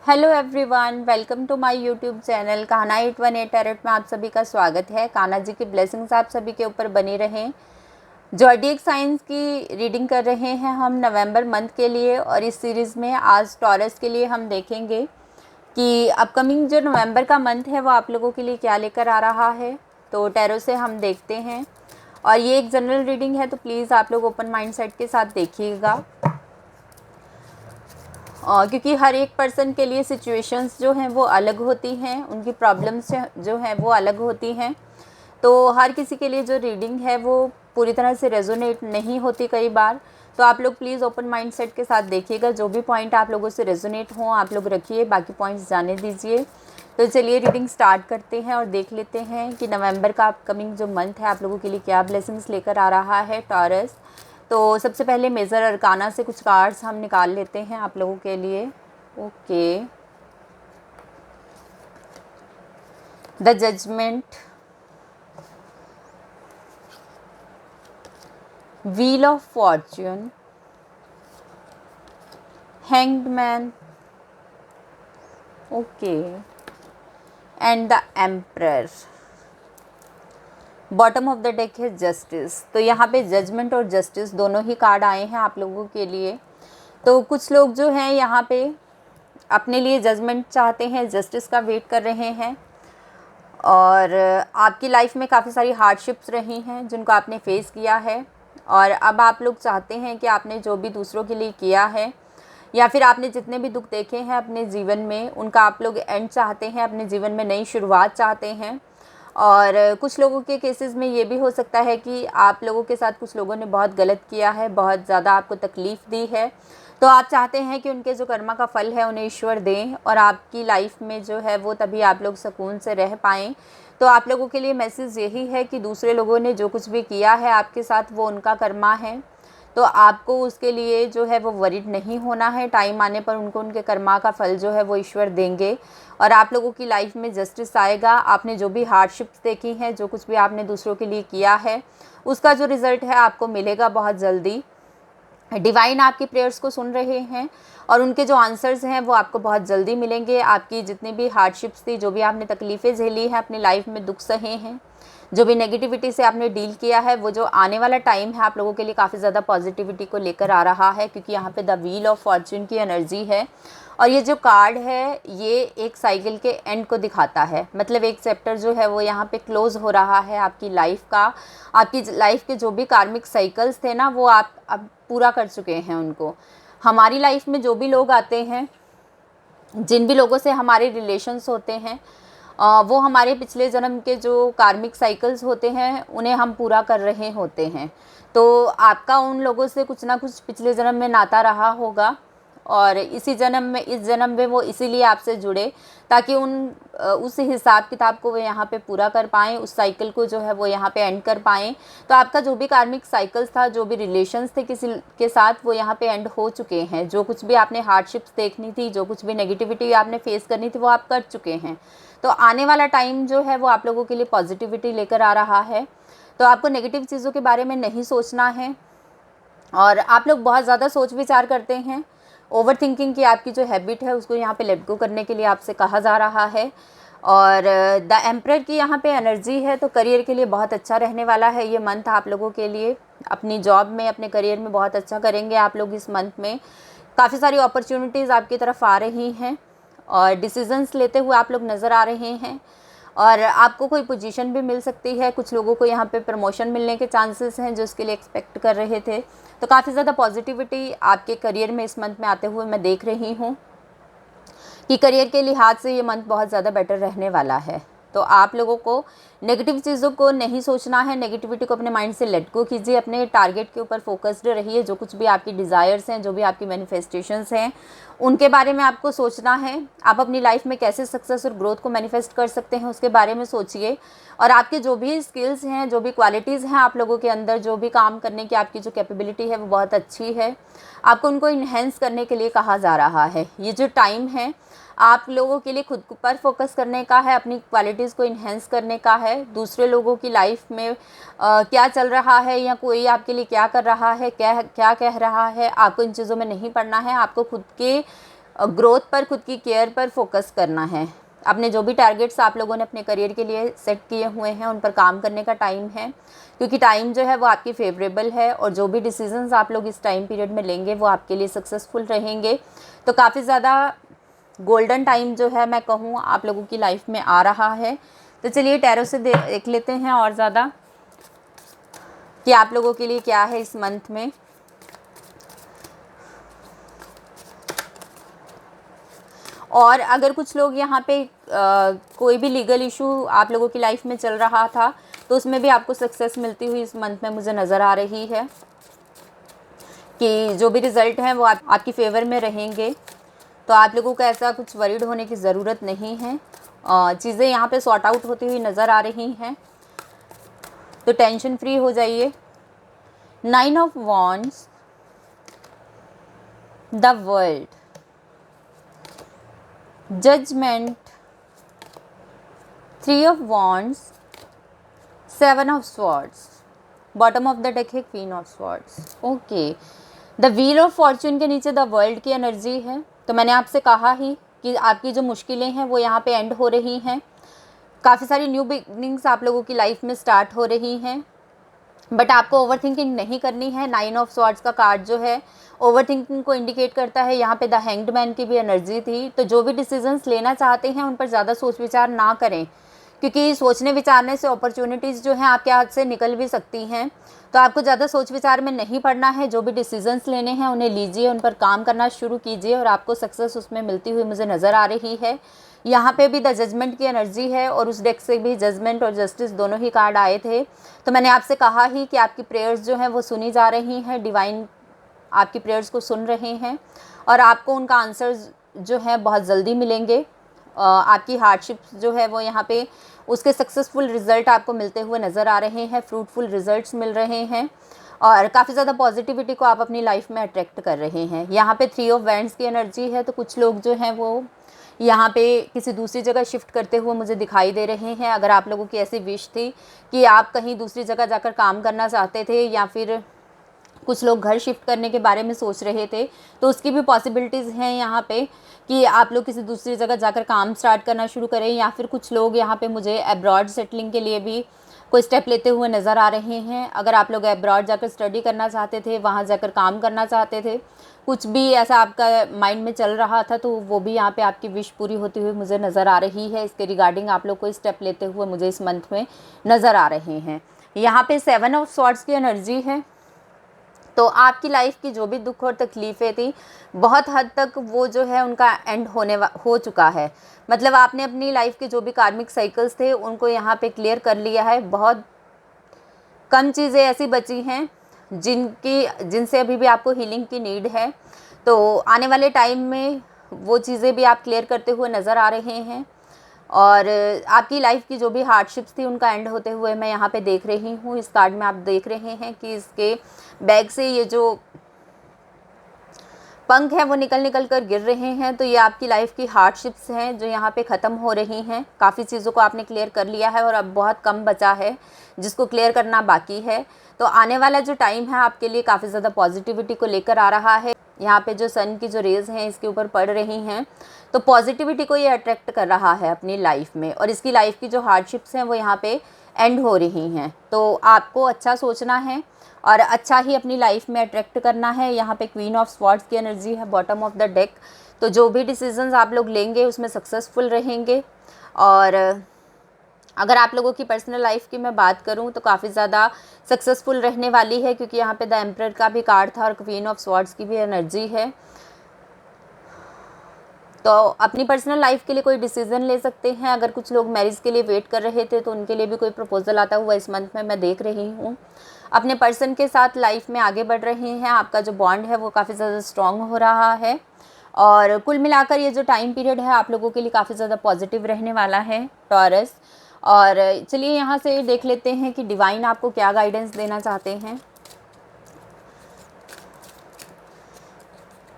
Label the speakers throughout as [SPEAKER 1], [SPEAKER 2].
[SPEAKER 1] Hello everyone, welcome to my YouTube channel Kanha 818 tarot में आप सभी का स्वागत है। कान्हा जी की ब्लेसिंग्स आप सभी के ऊपर बनी रहें। ज़ोडिएक साइंस की रीडिंग कर रहे हैं हम नवंबर मंथ के लिए, और इस सीरीज़ में आज टॉरस के लिए हम देखेंगे कि अपकमिंग जो नवंबर का मंथ है वो आप लोगों के लिए क्या लेकर आ रहा है। तो टैरो से हम देखते हैं, और ये एक जनरल रीडिंग है, तो प्लीज़ आप लोग ओपन माइंड सेट के साथ देखिएगा, क्योंकि हर एक पर्सन के लिए सिचुएशंस जो हैं वो अलग होती हैं, उनकी प्रॉब्लम्स जो हैं वो अलग होती हैं। तो हर किसी के लिए जो रीडिंग है वो पूरी तरह से रेजोनेट नहीं होती कई बार। तो आप लोग प्लीज़ ओपन माइंड सेट के साथ देखिएगा, जो भी पॉइंट आप लोगों से रेजोनेट हों आप लोग रखिए, बाकी पॉइंट्स जाने दीजिए। तो चलिए रीडिंग स्टार्ट करते हैं और देख लेते हैं कि नवंबर का अपकमिंग जो मंथ है आप लोगों के लिए क्या ब्लेसिंग्स लेकर आ रहा है टॉरस। तो सबसे पहले मेजर अरकाना से कुछ कार्ड्स हम निकाल लेते हैं आप लोगों के लिए। Okay, the judgement, wheel of fortune, hanged man, okay, and the emperor. Bottom of the deck है जस्टिस। तो यहाँ पे जजमेंट और जस्टिस दोनों ही कार्ड आए हैं आप लोगों के लिए। तो कुछ लोग जो हैं यहाँ पे अपने लिए जजमेंट चाहते हैं, जस्टिस का वेट कर रहे हैं, और आपकी लाइफ में काफ़ी सारी हार्डशिप्स रही हैं जिनको आपने फेस किया है, और अब आप लोग चाहते हैं कि आपने जो भी दूसरों के लिए किया है या फिर आपने जितने भी दुख देखे हैं अपने जीवन में उनका आप लोग एंड चाहते हैं, अपने जीवन में नई शुरुआत चाहते हैं। और कुछ लोगों के केसेस में ये भी हो सकता है कि आप लोगों के साथ कुछ लोगों ने बहुत गलत किया है, बहुत ज़्यादा आपको तकलीफ़ दी है, तो आप चाहते हैं कि उनके जो कर्मा का फल है उन्हें ईश्वर दें, और आपकी लाइफ में जो है वो तभी आप लोग सुकून से रह पाएँ। तो आप लोगों के लिए मैसेज यही है कि दूसरे लोगों ने जो कुछ भी किया है आपके साथ वो उनका कर्मा है, तो आपको उसके लिए जो है वो वरीड नहीं होना है। टाइम आने पर उनको उनके कर्मा का फल जो है वो ईश्वर देंगे, और आप लोगों की लाइफ में जस्टिस आएगा। आपने जो भी हार्डशिप्स देखी हैं, जो कुछ भी आपने दूसरों के लिए किया है, उसका जो रिज़ल्ट है आपको मिलेगा बहुत जल्दी। डिवाइन आपकी प्रेयर्स को सुन रहे हैं, और उनके जो आंसर्स हैं वो आपको बहुत जल्दी मिलेंगे। आपकी जितनी भी हार्डशिप्स थी, जो भी आपने तकलीफ़ें झेली हैं अपनी लाइफ में, दुख सहे हैं, जो भी नेगेटिविटी से आपने डील किया है, वो जो आने वाला टाइम है आप लोगों के लिए काफ़ी ज़्यादा पॉजिटिविटी को लेकर आ रहा है, क्योंकि यहाँ पे द व्हील ऑफ फॉर्च्यून की एनर्जी है। और ये जो कार्ड है ये एक साइकिल के एंड को दिखाता है, मतलब एक चैप्टर जो है वो यहाँ पे क्लोज़ हो रहा है आपकी लाइफ का। आपकी लाइफ के जो भी कार्मिक साइकिल्स थे ना वो आप अब पूरा कर चुके हैं उनको। हमारी लाइफ में जो भी लोग आते हैं, जिन भी लोगों से हमारे रिलेशंस होते हैं, वो हमारे पिछले जन्म के जो कार्मिक साइकिल्स होते हैं उन्हें हम पूरा कर रहे होते हैं। तो आपका उन लोगों से कुछ ना कुछ पिछले जन्म में नाता रहा होगा, और इसी जन्म में, इस जन्म में वो इसीलिए आपसे जुड़े ताकि उस हिसाब किताब को वो यहाँ पे पूरा कर पाएँ, उस साइकिल को जो है वो यहाँ पे एंड कर पाएँ। तो आपका जो भी कार्मिक साइकिल्स था, जो भी रिलेशंस थे किसी के साथ, वो यहाँ पे एंड हो चुके हैं। जो कुछ भी आपने हार्डशिप्स देखनी थी, जो कुछ भी नेगेटिविटी आपने फेस करनी थी, वो आप कर चुके हैं। तो आने वाला टाइम जो है वो आप लोगों के लिए पॉजिटिविटी लेकर आ रहा है। तो आपको नेगेटिव चीज़ों के बारे में नहीं सोचना है, और आप लोग बहुत ज़्यादा सोच विचार करते हैं। ओवर थिंकिंग की आपकी जो हैबिट है उसको यहाँ पे लेट गो करने के लिए आपसे कहा जा रहा है। और द एम्परर की यहाँ पे एनर्जी है, तो करियर के लिए बहुत अच्छा रहने वाला है ये मंथ आप लोगों के लिए। अपनी जॉब में, अपने करियर में बहुत अच्छा करेंगे आप लोग इस मंथ में। काफ़ी सारी अपॉर्चुनिटीज़ आपकी तरफ आ रही हैं, और डिसीजंस लेते हुए आप लोग नज़र आ रहे हैं, और आपको कोई पोजीशन भी मिल सकती है। कुछ लोगों को यहाँ पे प्रमोशन मिलने के चांसेस हैं जो इसके लिए एक्सपेक्ट कर रहे थे। तो काफ़ी ज़्यादा पॉजिटिविटी आपके करियर में इस मंथ में आते हुए मैं देख रही हूँ कि करियर के लिहाज से ये मंथ बहुत ज़्यादा बेटर रहने वाला है। तो आप लोगों को नेगेटिव चीज़ों को नहीं सोचना है, नेगेटिविटी को अपने माइंड से लेट गो कीजिए, अपने टारगेट के ऊपर फोकस्ड रहिए। जो कुछ भी आपकी डिज़ायर्स हैं, जो भी आपकी मैनिफेस्टेशंस हैं, उनके बारे में आपको सोचना है। आप अपनी लाइफ में कैसे सक्सेस और ग्रोथ को मैनिफेस्ट कर सकते हैं उसके बारे में सोचिए, और आपके जो भी स्किल्स हैं, जो भी क्वालिटीज़ हैं आप लोगों के अंदर, जो भी काम करने की आपकी जो कैपेबिलिटी है वो बहुत अच्छी है, आपको उनको इन्हेंस करने के लिए कहा जा रहा है। ये जो टाइम है आप लोगों के लिए खुद पर फोकस करने का है, अपनी क्वालिटीज़ को इन्हेंस करने का है। दूसरे लोगों की लाइफ में क्या चल रहा है या कोई आपके लिए क्या कर रहा है, क्या क्या कह रहा है, आपको इन चीज़ों में नहीं पड़ना है। आपको खुद के ग्रोथ पर, खुद की केयर पर फोकस करना है। अपने जो भी टारगेट्स आप लोगों ने अपने करियर के लिए सेट किए हुए हैं उन पर काम करने का टाइम है, क्योंकि टाइम जो है वो आपकी फेवरेबल है और जो भी डिसीजंस आप लोग इस टाइम पीरियड में लेंगे वो आपके लिए सक्सेसफुल रहेंगे। तो काफ़ी ज़्यादा गोल्डन टाइम जो है मैं कहूँ आप लोगों की लाइफ में आ रहा है। तो चलिए टैरो से देख लेते हैं और ज़्यादा कि आप लोगों के लिए क्या है इस मंथ में। और अगर कुछ लोग यहाँ पे कोई भी लीगल इशू आप लोगों की लाइफ में चल रहा था तो उसमें भी आपको सक्सेस मिलती हुई इस मंथ में मुझे नज़र आ रही है कि जो भी रिज़ल्ट हैं वो आपकी फेवर में रहेंगे। तो आप लोगों को ऐसा कुछ वरीड होने की ज़रूरत नहीं है, चीज़ें यहाँ पे सॉर्ट आउट होती हुई नज़र आ रही हैं, तो टेंशन फ्री हो जाइए। 9 of wands, the world, judgment, 3 of wands, 7 of swords, bottom of the deck है queen of swords. Okay, the wheel of fortune के नीचे द वर्ल्ड की एनर्जी है। तो मैंने आपसे कहा ही कि आपकी जो मुश्किलें हैं वो यहाँ पे एंड हो रही हैं, काफ़ी सारी न्यू बिगनिंग्स आप लोगों की लाइफ में स्टार्ट हो रही हैं, बट आपको ओवर थिंकिंग नहीं करनी है। 9 ऑफ स्वॉर्ड्स का कार्ड जो है ओवर थिंकिंग को इंडिकेट करता है। यहाँ पे द हैंग्ड मैन की भी एनर्जी थी। तो जो भी डिसीजंस लेना चाहते हैं उन पर ज़्यादा सोच विचार ना करें, क्योंकि सोचने विचारने से अपॉर्चुनिटीज़ जो हैं आपके हाथ से निकल भी सकती हैं। तो आपको ज़्यादा सोच विचार में नहीं पड़ना है, जो भी डिसीजंस लेने हैं उन्हें लीजिए, उन पर काम करना शुरू कीजिए और आपको सक्सेस उसमें मिलती हुई मुझे नज़र आ रही है। यहाँ पे भी द जजमेंट की एनर्जी है और उस डेक से भी जजमेंट और जस्टिस दोनों ही कार्ड आए थे। तो मैंने आपसे कहा ही कि आपकी प्रेयर्स जो हैं वो सुनी जा रही हैं, डिवाइन आपकी प्रेयर्स को सुन रहे हैं और आपको उनका आंसर्स जो है बहुत जल्दी मिलेंगे। आपकी हार्डशिप्स जो है वो यहाँ पे उसके सक्सेसफुल रिज़ल्ट आपको मिलते हुए नज़र आ रहे हैं, फ्रूटफुल रिज़ल्ट्स मिल रहे हैं और काफ़ी ज़्यादा पॉजिटिविटी को आप अपनी लाइफ में अट्रैक्ट कर रहे हैं। यहाँ पे 3 ऑफ वैंड्स की एनर्जी है। तो कुछ लोग जो हैं वो यहाँ पे किसी दूसरी जगह शिफ्ट करते हुए मुझे दिखाई दे रहे हैं। अगर आप लोगों की ऐसी विश थी कि आप कहीं दूसरी जगह जाकर काम करना चाहते थे या फिर कुछ लोग घर शिफ्ट करने के बारे में सोच रहे थे, तो उसकी भी पॉसिबिलिटीज़ हैं यहाँ पे कि आप लोग किसी दूसरी जगह जाकर काम स्टार्ट करना शुरू करें, या फिर कुछ लोग यहाँ पे मुझे अब्रॉड सेटलिंग के लिए भी कोई स्टेप लेते हुए नज़र आ रहे हैं। अगर आप लोग अब्रॉड जाकर स्टडी करना चाहते थे, वहाँ जाकर काम करना चाहते थे, कुछ भी ऐसा आपका माइंड में चल रहा था, तो वो भी यहाँ पे आपकी विश पूरी होती हुई मुझे नज़र आ रही है। इसके रिगार्डिंग आप लोग कोई स्टेप लेते हुए मुझे इस मंथ में नज़र आ रहे हैं। यहाँ पे 7 ऑफ स्वॉर्ड्स की एनर्जी है। तो आपकी लाइफ की जो भी दुख और तकलीफ़ें थी बहुत हद तक वो जो है उनका एंड हो चुका है। मतलब आपने अपनी लाइफ के जो भी कार्मिक साइकिल्स थे उनको यहाँ पे क्लियर कर लिया है। बहुत कम चीज़ें ऐसी बची हैं जिनसे अभी भी आपको हीलिंग की नीड है। तो आने वाले टाइम में वो चीज़ें भी आप क्लियर करते हुए नज़र आ रहे हैं और आपकी लाइफ की जो भी हार्डशिप्स थी उनका एंड होते हुए मैं यहाँ पे देख रही हूँ। इस कार्ड में आप देख रहे हैं कि इसके बैग से ये जो पंख हैं वो निकल कर गिर रहे हैं। तो ये आपकी लाइफ की हार्डशिप्स हैं जो यहाँ पे ख़त्म हो रही हैं। काफ़ी चीज़ों को आपने क्लियर कर लिया है और अब बहुत कम बचा है जिसको क्लियर करना बाकी है। तो आने वाला जो टाइम है आपके लिए काफ़ी ज़्यादा पॉजिटिविटी को लेकर आ रहा है। यहाँ पे जो सन की जो रेज़ हैं इसके ऊपर पड़ रही हैं, तो पॉजिटिविटी को ये अट्रैक्ट कर रहा है अपनी लाइफ में और इसकी लाइफ की जो हार्डशिप्स हैं वो यहाँ पे एंड हो रही हैं। तो आपको अच्छा सोचना है और अच्छा ही अपनी लाइफ में अट्रैक्ट करना है। यहाँ पे क्वीन ऑफ स्वॉर्ड्स की एनर्जी है बॉटम ऑफ द डेक। तो जो भी डिसीजंस आप लोग लेंगे उसमें सक्सेसफुल रहेंगे। और अगर आप लोगों की पर्सनल लाइफ की मैं बात करूं तो काफ़ी ज़्यादा सक्सेसफुल रहने वाली है, क्योंकि यहाँ पे द एम्परर का भी कार्ड था और क्वीन ऑफ स्वॉर्ड्स की भी एनर्जी है। तो अपनी पर्सनल लाइफ के लिए कोई डिसीज़न ले सकते हैं। अगर कुछ लोग मैरिज के लिए वेट कर रहे थे तो उनके लिए भी कोई प्रपोजल आता हुआ इस मंथ में मैं देख रही हूँ। अपने पर्सन के साथ लाइफ में आगे बढ़ रहे हैं, आपका जो बॉन्ड है वो काफ़ी ज़्यादा स्ट्रॉन्ग हो रहा है और कुल मिलाकर ये जो टाइम पीरियड है आप लोगों के लिए काफ़ी ज़्यादा पॉजिटिव रहने वाला है टॉरस। और चलिए यहाँ से देख लेते हैं कि डिवाइन आपको क्या गाइडेंस देना चाहते हैं।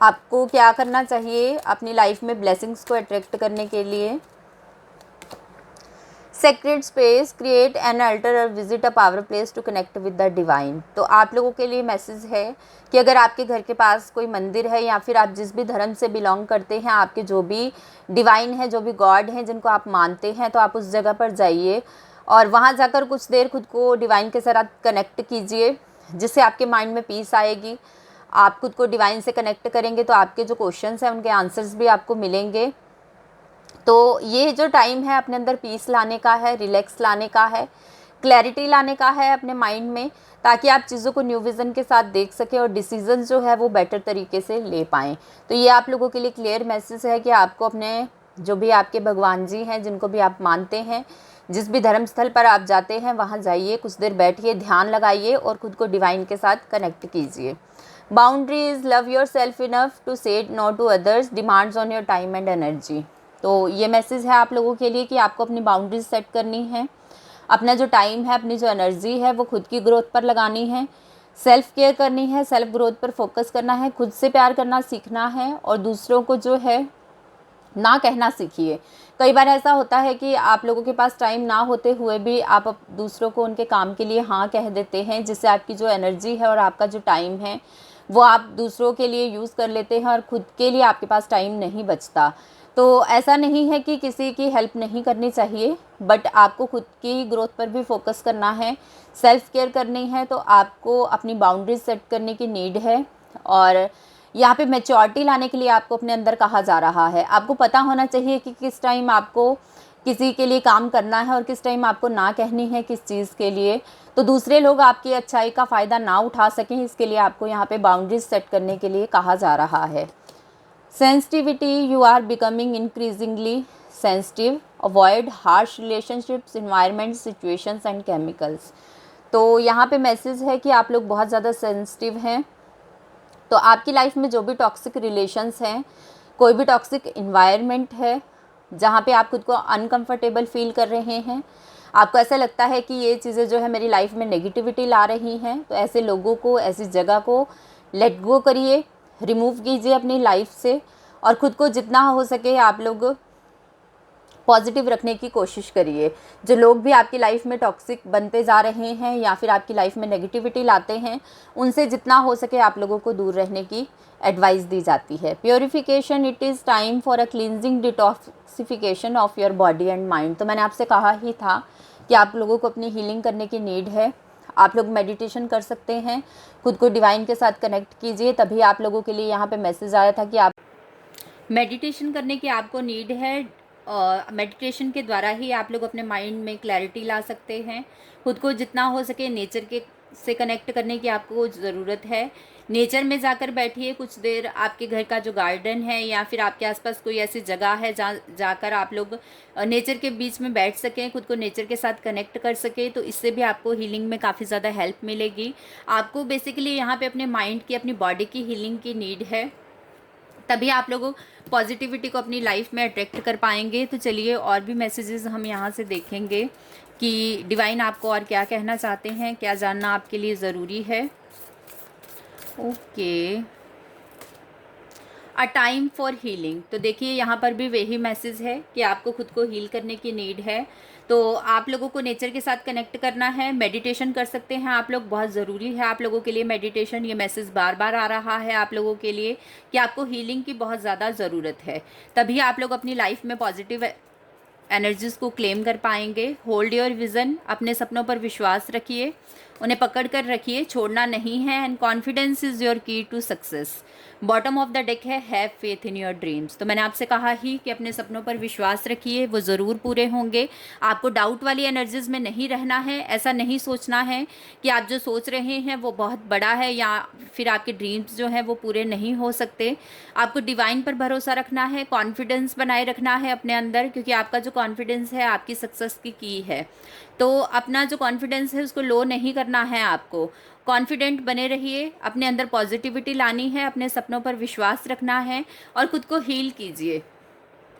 [SPEAKER 1] आपको क्या करना चाहिए अपनी लाइफ में ब्लेसिंग्स को अट्रैक्ट करने के लिए। Sacred space, create an altar और visit a power place to connect with the divine. तो आप लोगों के लिए मैसेज है कि अगर आपके घर के पास कोई मंदिर है या फिर आप जिस भी धर्म से बिलोंग करते हैं, आपके जो भी डिवाइन है, जो भी गॉड हैं जिनको आप मानते हैं, तो आप उस जगह पर जाइए और वहाँ जाकर कुछ देर खुद को डिवाइन के साथ कनेक्ट कीजिए, जिससे आपके माइंड में पीस आएगी। आप खुद को डिवाइन से कनेक्ट करेंगे तो आपके जो क्वेश्चंस हैं उनके आंसर्स भी आपको मिलेंगे। तो ये जो टाइम है अपने अंदर पीस लाने का है, रिलैक्स लाने का है, क्लैरिटी लाने का है अपने माइंड में, ताकि आप चीज़ों को न्यू विज़न के साथ देख सकें और डिसीजन जो है वो बेटर तरीके से ले पाएँ। तो ये आप लोगों के लिए क्लियर मैसेज है कि आपको अपने जो भी आपके भगवान जी हैं, जिनको भी आप मानते हैं, जिस भी धर्म स्थल पर आप जाते हैं वहाँ जाइए, कुछ देर बैठिए, ध्यान लगाइए और ख़ुद को डिवाइन के साथ कनेक्ट कीजिए। Boundaries, love yourself enough to say no to others, demands on your time and energy. तो ये मैसेज है आप लोगों के लिए कि आपको अपनी बाउंड्रीज सेट करनी है, अपना जो टाइम है, अपनी जो एनर्जी है वो खुद की ग्रोथ पर लगानी है, सेल्फ केयर करनी है, सेल्फ ग्रोथ पर फोकस करना है, खुद से प्यार करना सीखना है और दूसरों को जो है ना कहना सीखिए। कई बार ऐसा होता है कि आप लोगों के पास टाइम ना होते हुए भी आप दूसरों को उनके काम के लिए हाँ कह देते हैं, जिससे आपकी जो एनर्जी है और आपका जो टाइम है वो आप दूसरों के लिए यूज़ कर लेते हैं और ख़ुद के लिए आपके पास टाइम नहीं बचता। तो ऐसा नहीं है कि किसी की हेल्प नहीं करनी चाहिए, बट आपको खुद की ग्रोथ पर भी फोकस करना है, सेल्फ केयर करनी है। तो आपको अपनी बाउंड्रीज सेट करने की नीड है और यहाँ पे मैच्योरिटी लाने के लिए आपको अपने अंदर कहा जा रहा है। आपको पता होना चाहिए कि किस टाइम आपको किसी के लिए काम करना है और किस टाइम आपको ना कहनी है किस चीज़ के लिए, तो दूसरे लोग आपकी अच्छाई का फ़ायदा ना उठा सकें, इसके लिए आपको यहाँ पे बाउंड्रीज सेट करने के लिए कहा जा रहा है। Sensitivity, you are becoming increasingly sensitive, avoid harsh relationships, environment, situations and chemicals. तो यहाँ पे मैसेज है कि आप लोग बहुत ज़्यादा सेंसिटिव हैं। तो आपकी लाइफ में जो भी टॉक्सिक रिलेशंस हैं, कोई भी टॉक्सिक इन्वायरमेंट है जहाँ पे आप खुद को अनकंफर्टेबल फील कर रहे हैं, आपको ऐसा लगता है कि ये चीज़ें जो है मेरी लाइफ में नेगेटिविटी ला रही हैं, तो ऐसे लोगों को, ऐसी जगह को लेट गो करिए, रिमूव कीजिए अपनी लाइफ से और ख़ुद को जितना हो सके आप लोग पॉजिटिव रखने की कोशिश करिए। जो लोग भी आपकी लाइफ में टॉक्सिक बनते जा रहे हैं या फिर आपकी लाइफ में नेगेटिविटी लाते हैं, उनसे जितना हो सके आप लोगों को दूर रहने की एडवाइस दी जाती है। Purification, it is time for a cleansing detoxification of your body and mind. तो मैंने आपसे कहा ही था कि आप लोगों को अपनी हीलिंग करने की नीड है। आप लोग मेडिटेशन कर सकते हैं, खुद को डिवाइन के साथ कनेक्ट कीजिए। तभी आप लोगों के लिए यहाँ पे मैसेज आया था कि आप मेडिटेशन करने की आपको नीड है। मेडिटेशन के द्वारा ही आप लोग अपने माइंड में क्लैरिटी ला सकते हैं। खुद को जितना हो सके नेचर के से कनेक्ट करने की आपको ज़रूरत है। नेचर में जाकर बैठिए कुछ देर। आपके घर का जो गार्डन है या फिर आपके आसपास कोई ऐसी जगह है जहाँ जाकर आप लोग नेचर के बीच में बैठ सकें, खुद को नेचर के साथ कनेक्ट कर सकें, तो इससे भी आपको हीलिंग में काफ़ी ज़्यादा हेल्प मिलेगी। आपको बेसिकली यहाँ पे अपने माइंड की, अपनी बॉडी की हीलिंग की नीड है, तभी आप लोग पॉजिटिविटी को अपनी लाइफ में अट्रैक्ट कर पाएंगे। तो चलिए और भी मैसेजेस हम यहाँ से देखेंगे कि डिवाइन आपको और क्या कहना चाहते हैं, क्या जानना आपके लिए ज़रूरी है। Okay, a time for healing. तो देखिए यहाँ पर भी वही मैसेज है कि आपको खुद को हील करने की नीड है। तो आप लोगों को नेचर के साथ कनेक्ट करना है, मेडिटेशन कर सकते हैं आप लोग, बहुत ज़रूरी है आप लोगों के लिए मेडिटेशन। ये मैसेज बार बार आ रहा है आप लोगों के लिए कि आपको हीलिंग की बहुत ज़्यादा ज़रूरत है, तभी आप लोग अपनी लाइफ में पॉजिटिव एनर्जीज़ को क्लेम कर पाएंगे। होल्ड योर विज़न, अपने सपनों पर विश्वास रखिए, उन्हें पकड़ कर रखिए, छोड़ना नहीं है। And confidence is your key to success. Bottom of the deck है have faith in your dreams. तो मैंने आपसे कहा ही कि अपने सपनों पर विश्वास रखिए, वो ज़रूर पूरे होंगे। आपको डाउट वाली एनर्जीज़ में नहीं रहना है। ऐसा नहीं सोचना है कि आप जो सोच रहे हैं वो बहुत बड़ा है या फिर आपके ड्रीम्स जो हैं वो पूरे नहीं हो सकते। आपको डिवाइन पर भरोसा रखना है, कॉन्फिडेंस बनाए रखना है अपने अंदर, क्योंकि आपका जो कॉन्फिडेंस है आपकी सक्सेस की है। तो अपना जो कॉन्फिडेंस है उसको लो नहीं करना है, आपको कॉन्फिडेंट बने रहिए, अपने अंदर पॉजिटिविटी लानी है, अपने सपनों पर विश्वास रखना है और खुद को हील कीजिए।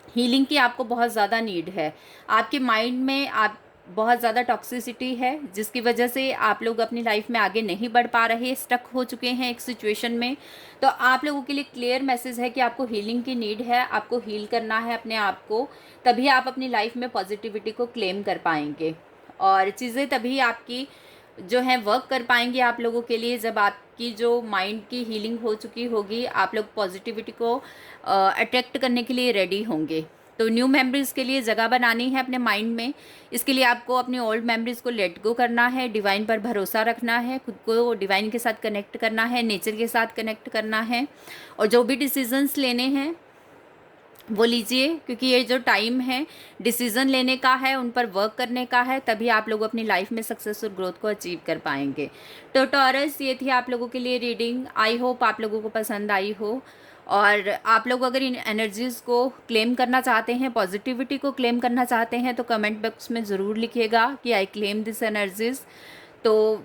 [SPEAKER 1] हीलिंग की आपको बहुत ज़्यादा नीड है। आपके माइंड में आप बहुत ज़्यादा टॉक्सिसिटी है, जिसकी वजह से आप लोग अपनी लाइफ में आगे नहीं बढ़ पा रहे, स्टक हो चुके हैं एक सिचुएशन में। तो आप लोगों के लिए क्लियर मैसेज है कि आपको हीलिंग की नीड है, आपको हील करना है अपने आप को, तभी आप अपनी लाइफ में पॉजिटिविटी को क्लेम कर पाएंगे। और चीज़ें तभी आपकी जो है वर्क कर पाएंगी आप लोगों के लिए, जब आपकी जो माइंड की हीलिंग हो चुकी होगी, आप लोग पॉजिटिविटी को अट्रैक्ट करने के लिए रेडी होंगे। तो न्यू मेमोरीज के लिए जगह बनानी है अपने माइंड में। इसके लिए आपको अपनी ओल्ड मेमोरीज को लेट गो करना है, डिवाइन पर भरोसा रखना है, खुद को डिवाइन के साथ कनेक्ट करना है, नेचर के साथ कनेक्ट करना है, और जो भी डिसीजंस लेने हैं वो लीजिए, क्योंकि ये जो टाइम है डिसीजन लेने का है, उन पर वर्क करने का है, तभी आप लोग अपनी लाइफ में सक्सेस और ग्रोथ को अचीव कर पाएंगे। तो टॉरस, ये थी आप लोगों के लिए रीडिंग। आई होप आप लोगों को पसंद आई हो। और आप लोग अगर इन एनर्जीज़ को क्लेम करना चाहते हैं, पॉजिटिविटी को क्लेम करना चाहते हैं, तो कमेंट बॉक्स में ज़रूर लिखिएगा कि आई क्लेम दिस एनर्जीज़। तो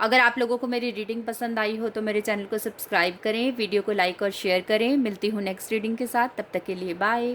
[SPEAKER 1] अगर आप लोगों को मेरी रीडिंग पसंद आई हो तो मेरे चैनल को सब्सक्राइब करें, वीडियो को लाइक और शेयर करें। मिलती हूँ नेक्स्ट रीडिंग के साथ, तब तक के लिए बाय।